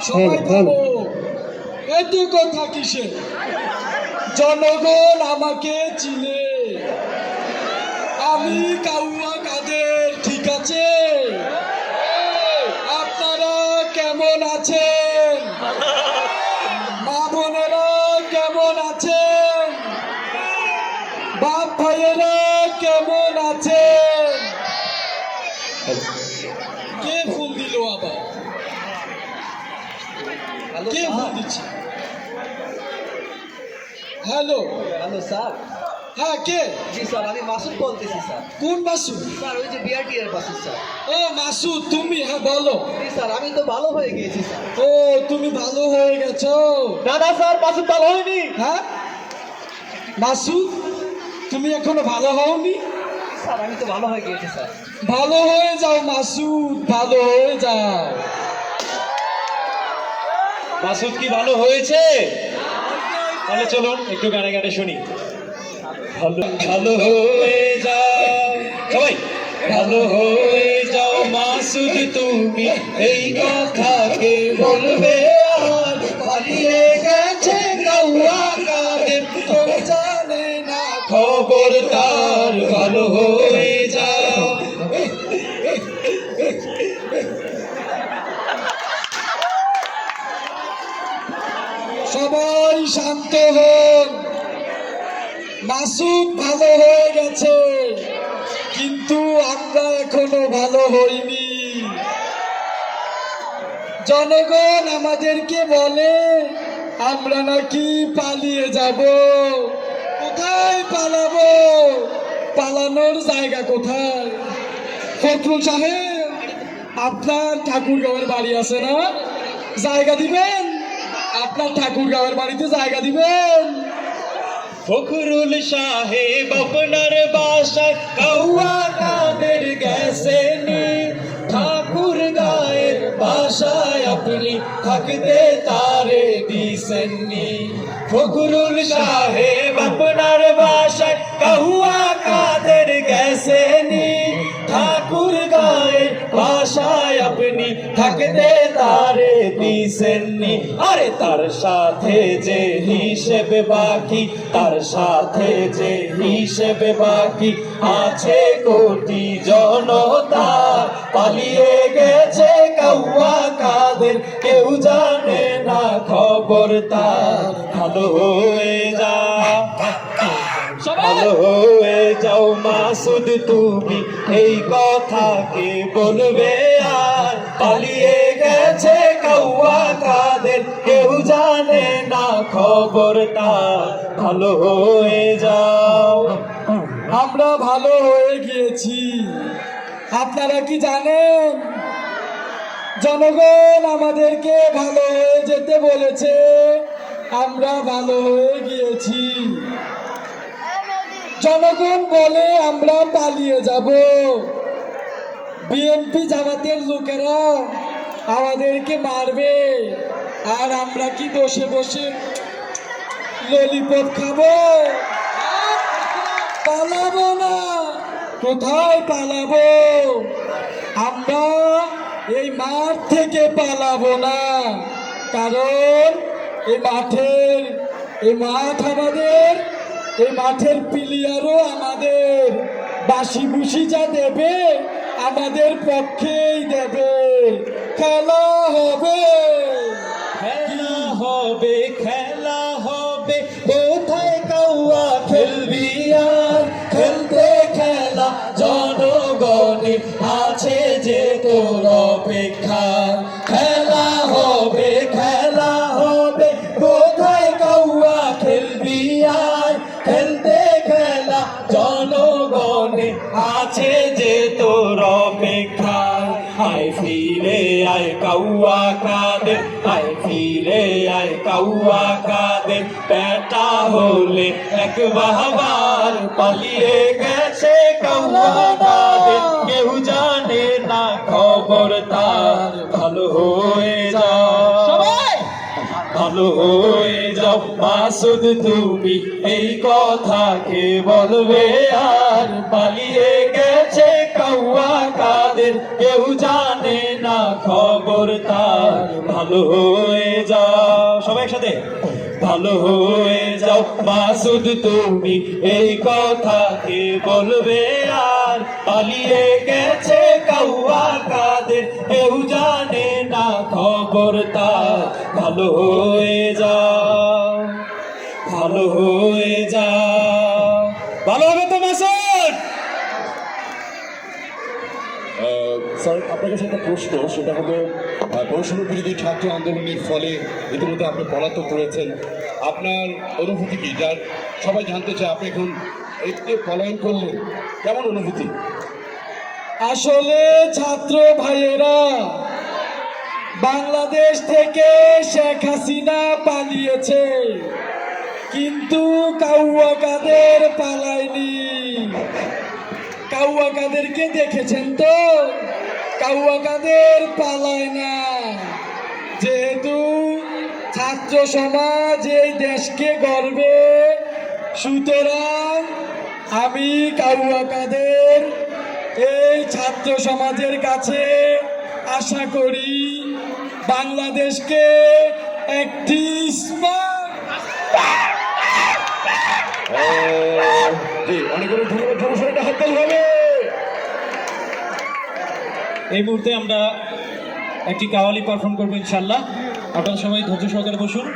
সবাই থামো। এত কথা কিসে? জনগণ আমাকে চিনে, আমি কাউয়া কাদের, ঠিক আছে? আপনারা কেমন আছেন? মা বোনেরা কেমন আছেন? বাপ ভাইয়েরা কেমন আছেন? কে ফোন দিল আবার? কে ফোন দিচ্ছে? Hello hello sir. হ্যাঁ, কে? জি স্যার, আমি মাসুদ বলতেছি স্যার। কোন মাসুদ? স্যার ওই যে বিআরটি এর মাসুদ স্যার। ও মাসুদ, তুমি? হ্যাঁ বলো। জি স্যার, আমি তো ভালো হয়ে গিয়েছি স্যার। ও তুমি ভালো হয়ে গেছো? না না স্যার, মাসুদ ভালো হয়নি। হ্যাঁ মাসুদ, তুমি এখনো ভালো হওনি? স্যার আমি তো ভালো হয়ে গিয়েছি স্যার। ভালো হয়ে যাও মাসুদ, ভালো হয়ে যাও। মাসুদ কি ভালো হয়েছে? তাহলে চলুন একটু গানে গানে শুনি। ভালো ভালো হয়ে যাও সবাই, ভালো হয়ে যাও মাসুদ তুমি, এই কথাকে বলবে আর পালিয়ে গেছে কাউয়া কাদের, কেউ জানে না খবর তার, ভালো হয়ে যাও। সবাই শান্ত হন। মাসুদ ভালো হয়ে গেছে, কিন্তু আমরা এখনো ভালো হইনি। জনগণ আমাদেরকে বলে আমরা নাকি পালিয়ে যাব। কোথায় পালাবো? পালানোর জায়গা কোথায়? ফখরুল সাহেব, আপনার ঠাকুরগাঁওয়ের বাড়ি আছে না? জায়গা দিবেন? আপনার ঠাকুরগাঁওয়ের বাড়িতে জায়গা দিবেন? ফখরুল সাহেব আপনার বাসায় কাউয়া কাদের গেছেনি, ঠাকুর গায়ের বাসায় আপনি থাকতে তারে দিছেননি। ফখরুল সাহেব আপনার বাসায় কাউয়া কাদের গেছেনি, ঠাকুর গায়ের বাসায় আপনি থাকতে তারে দিছেননি। আরে তার সাথে যে হিসেব বাকি, তার সাথে যে হিসেব বাকি আছে কোটি জনতা, পালিয়ে গেছে কাউয়া কাদের, কেউ জানে না খবর তার, ভালো হয়ে যা, ভালো হয়ে যাও মাসুদ তুমি, এই কথাকে বলবে আর পালিয়ে গেছে কাউয়া কাদের, কেউ জানে না খবর তার, ভালো হয়ে যাও। আমরা ভালো হয়ে গিয়েছি। আপনারা কি জানেন? জনগণ আমাদেরকে ভালো হয়ে যেতে বলেছে, আমরা ভালো হয়ে গিয়েছি। জনগণ বলে আমরা পালিয়ে যাব। বিএনপি জামাতের লোকেরা আমাদেরকে মারবে, আর আমরা কি বসে বসে ললিপপ খাবো? পালাবো না। কোথায় পালাবো? আমরা এই মাঠ থেকে পালাবো না, কারণ এই মাঠ আমাদের, এই মাঠের প্লেয়ারও আমাদের। বাসি বুসি যা দেবে আমাদের পক্ষেই দেবে। খেলা হবে, খেলা হবে, খেলা হবে, কোথায় কাউয়া খেলবি আর, খেলতে খেলা জনগণে আছে যে তোর অপেক্ষা। খেলা হবে, খেলা হবে, কোথায় কাউয়া খেলবি আর, খেলতে খেলা জনগণে আছে যে তোর অপেক্ষা। আয় ফিরে আয় কাউয়া কাদের, আয় ফিরে আয় কাউয়া কাদের, পেটা হলে এক বাবার, পালিয়ে গেছে কাউয়া কাদের, কেউ জানে না খবর তার, ভালো হয়ে যাও, ভালো হয়ে যাও মাসুদ তুমি, এই কথাকে বলবে আর পালিয়ে গেছে কাউয়া কাদের, কেউ জানে না খবর তার, ভালো ভালো হয়ে যাও, সবাই একসাথে ভালো হয়ে যাও মাসুদ, তুমি এই কথা কে বলবে আর? পালিয়ে গেছে কাউয়া কাদের, কেউ জানে না খবর তার। ভালো হয়ে যাও, ভালো হয়ে যাও, ভালো হবে তো মাসুদ? স্যার আপনার কাছে একটা প্রশ্ন, সেটা হলো বৈষম্য বিরোধী ছাত্র আন্দোলনের ফলে ইতিমধ্যে আপনি পলাতক করেছেন, আপনার অনুভূতি কি? যার সবাই জানতে চায় আপনি এখন একটু পলায়ন করলেন, কেমন অনুভূতি? আসলে ছাত্র ভাইয়েরা, বাংলাদেশ থেকে শেখ হাসিনা পালিয়েছে, কিন্তু কাউয়া কাদের পালায়নি। কাউয়া কাদেরকে দেখেছেন তো? কাউয়া কাদের পালায় না, যেহেতু ছাত্র সমাজ এই দেশকে গর্বে, সুতরাং আমি কাউয়া কাদের এই ছাত্র সমাজের কাছে আশা করি বাংলাদেশকে একটি জি, অনেক অনেক ধন্যবাদ, জনসংখ্যা হাততালি হবে। এই মুহূর্তে আমরা একটি কাওয়ালি পারফর্ম করবো ইনশাল্লাহ। আপনারা সবাই ধৈর্য সহকারে বসুন।